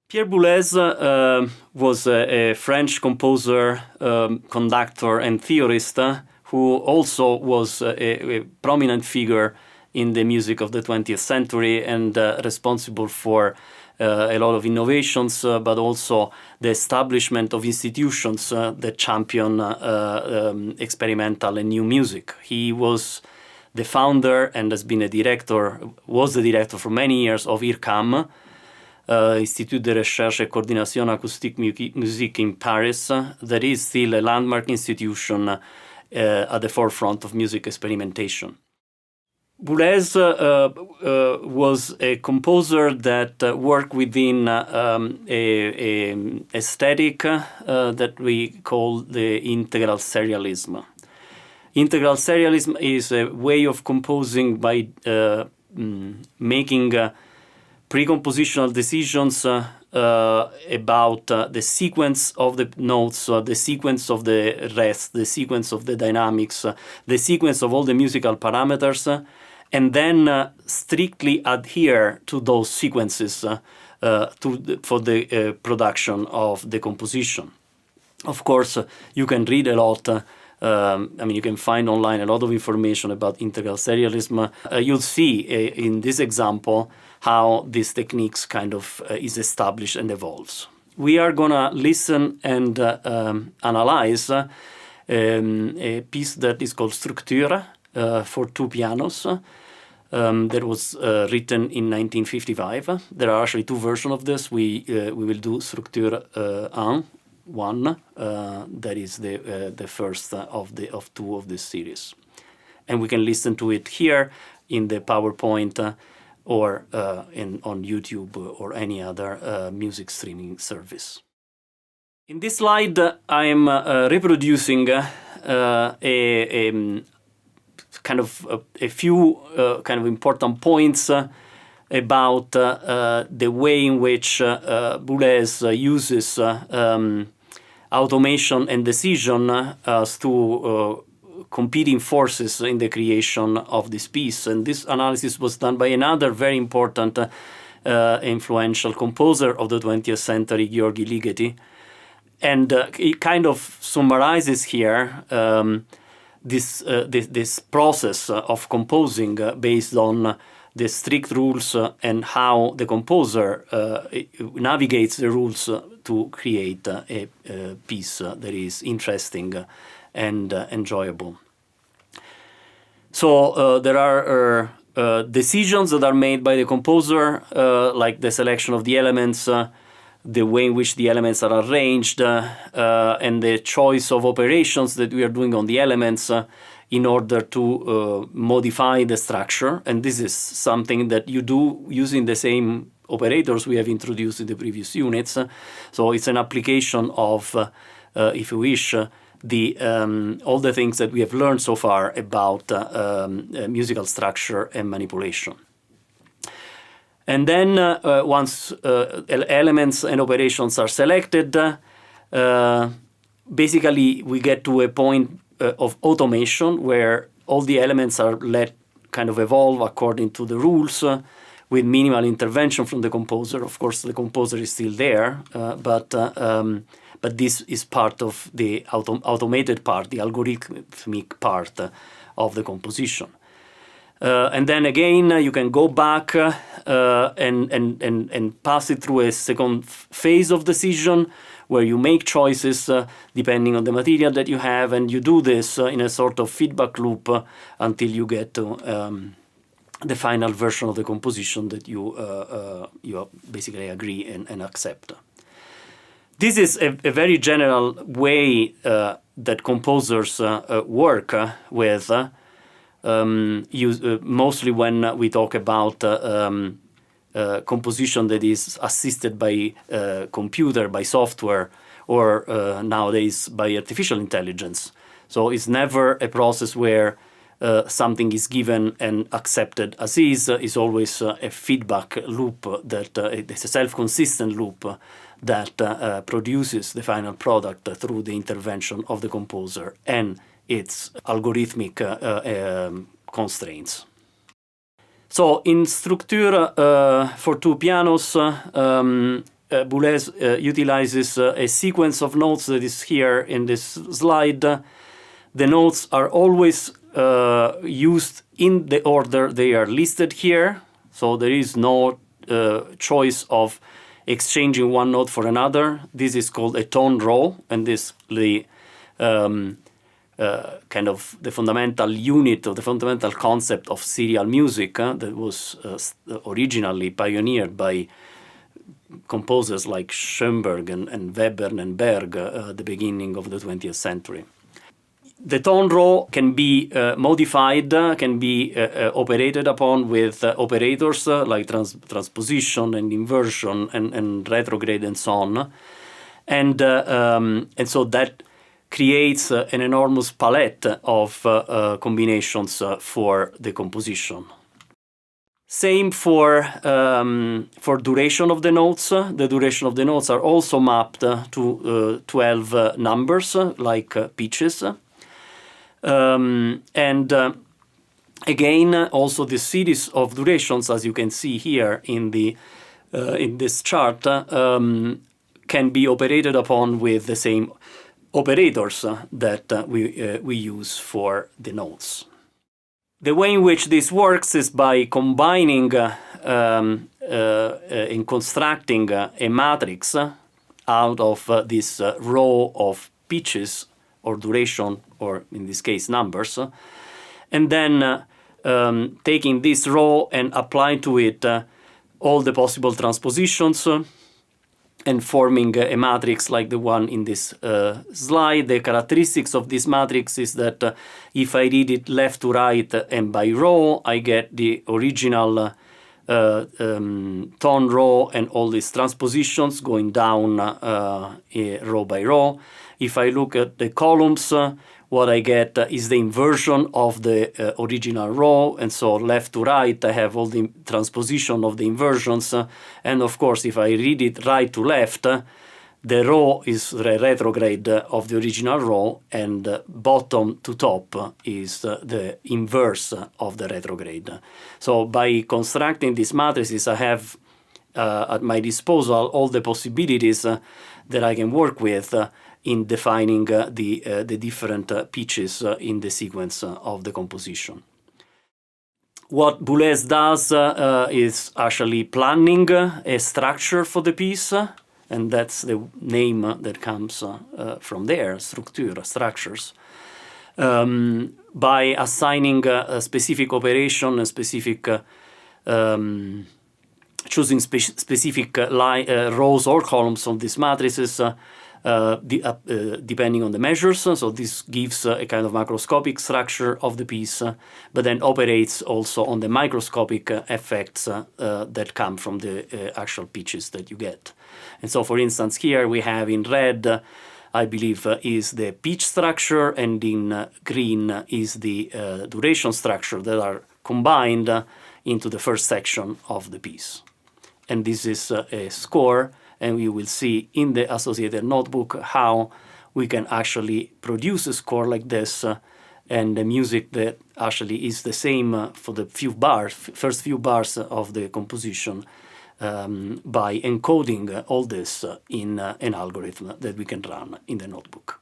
Pierre Boulez was a French composer, conductor, and theorist who also was a prominent figure in the music of the 20th century and responsible for a lot of innovations, but also the establishment of institutions that champion experimental and new music. He was the founder and has been was the director for many years of IRCAM, Institut de Recherche et Coordination Acoustique Musique in Paris, that is still a landmark institution at the forefront of music experimentation. Boulez was a composer that worked within a aesthetic that we call the integral serialism. Integral serialism is a way of composing by making pre-compositional decisions about the sequence of the notes, the sequence of the rest, the sequence of the dynamics, the sequence of all the musical parameters, and then strictly adhere to those sequences for the production of the composition. Of course, you can read a lot. You can find online a lot of information about integral serialism. You'll see in this example how these techniques kind of is established and evolves. We are gonna listen and analyze a piece that is called Structure for two pianos that was written in 1955. There are actually two versions of this. We will do Structure 1, that is the first of two of this series. And we can listen to it here in the PowerPoint or on YouTube or any other music streaming service. In this slide, I'm reproducing a few kind of important points about the way in which Boulez uses automation and decision as two competing forces in the creation of this piece. And this analysis was done by another very important influential composer of the 20th century, György Ligeti. And it kind of summarizes here this process of composing based on the strict rules and how the composer navigates the rules to create a piece that is interesting and enjoyable. So there are decisions that are made by the composer, like the selection of the elements, the way in which the elements are arranged, and the choice of operations that we are doing on the elements in order to modify the structure. And this is something that you do using the same operators we have introduced in the previous units. So it's an application of, if you wish, all the things that we have learned so far about musical structure and manipulation. And then once elements and operations are selected, basically we get to a point of automation where all the elements are let kind of evolve according to the rules with minimal intervention from the composer. Of course, the composer is still there, but this is part of the automated part, the algorithmic part of the composition. And then again, you can go back and pass it through a second phase of decision where you make choices depending on the material that you have, and you do this in a sort of feedback loop until you get to the final version of the composition that you basically agree and accept. This is a very general way that composers work with, mostly when we talk about composition that is assisted by computer, by software, or nowadays by artificial intelligence. So it's never a process where something is given and accepted as is. It's always a feedback loop it's a self-consistent loop that produces the final product through the intervention of the composer and its algorithmic constraints. So in Structure for two pianos, Boulez utilizes a sequence of notes that is here in this slide. The notes are always used in the order they are listed here, so there is no choice of exchanging one note for another. This is called a tone row, and this the kind of the fundamental unit or the fundamental concept of serial music that was originally pioneered by composers like Schoenberg and Webern and Berg at the beginning of the 20th century. The tone row can be modified, can be operated upon with operators like transposition and inversion and retrograde and so on. And so that creates an enormous palette of combinations for the composition. Same for duration of the notes. The duration of the notes are also mapped to 12 numbers, like pitches. Again, also the series of durations, as you can see here in this chart, can be operated upon with the same operators that we use for the notes. The way in which this works is by combining in constructing a matrix out of this row of pitches or duration, or in this case numbers, and then taking this row and applying to it all the possible transpositions and forming a matrix like the one in this slide. The characteristics of this matrix is that if I read it left to right and by row, I get the original tone row and all these transpositions going down row by row. If I look at the columns, what I get is the inversion of the original row, and so left to right I have all the transposition of the inversions, and of course if I read it right to left, the row is the retrograde of the original row, and bottom to top is the inverse of the retrograde. So by constructing these matrices, I have at my disposal all the possibilities that I can work with in defining the different pitches in the sequence of the composition. What Boulez does is actually planning a structure for the piece, and that's the name that comes from there, structures, by assigning a specific operation, a specific choosing specific rows or columns of these matrices, depending on the measures. So this gives a kind of macroscopic structure of the piece, but then operates also on the microscopic effects that come from the actual pitches that you get. And so, for instance, here we have in red, I believe, is the pitch structure, and in green is the duration structure that are combined into the first section of the piece. And this is a score, and we will see in the associated notebook how we can actually produce a score like this, and the music that actually is the same for the first few bars of the composition, by encoding all this in an algorithm that we can run in the notebook.